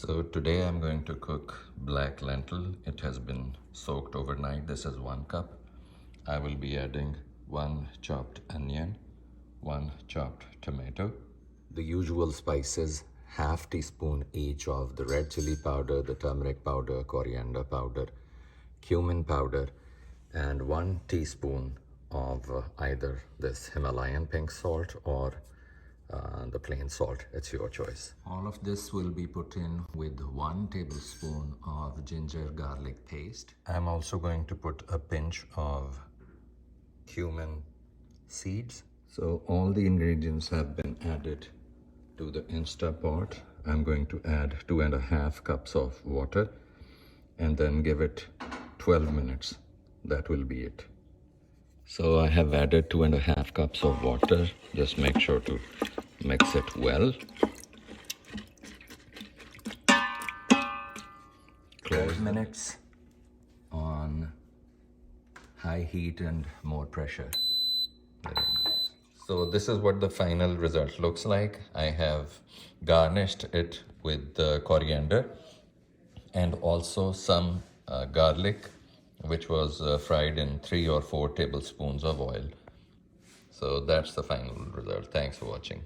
So today I'm going to cook black lentil. It has been soaked overnight. This is 1 cup. I will be adding 1 chopped onion, 1 chopped tomato. The usual spices, half teaspoon each of the red chili powder, the turmeric powder, coriander powder, cumin powder, and 1 teaspoon of either this Himalayan pink salt or the plain salt. It's your choice. All of this will be put in with 1 tablespoon of ginger garlic paste. I'm also going to put a pinch of cumin seeds. So all the ingredients have been added to the Instapot. I'm going to add 2.5 cups of water and then give it 12 minutes. That will be it. So I have added 2.5 cups of water. Just make sure to mix it well. 12 minutes on high heat and more pressure. So this is what the final result looks like. I have garnished it with coriander and also some garlic, which was fried in 3 or 4 tablespoons of oil. So that's the final result. Thanks for watching.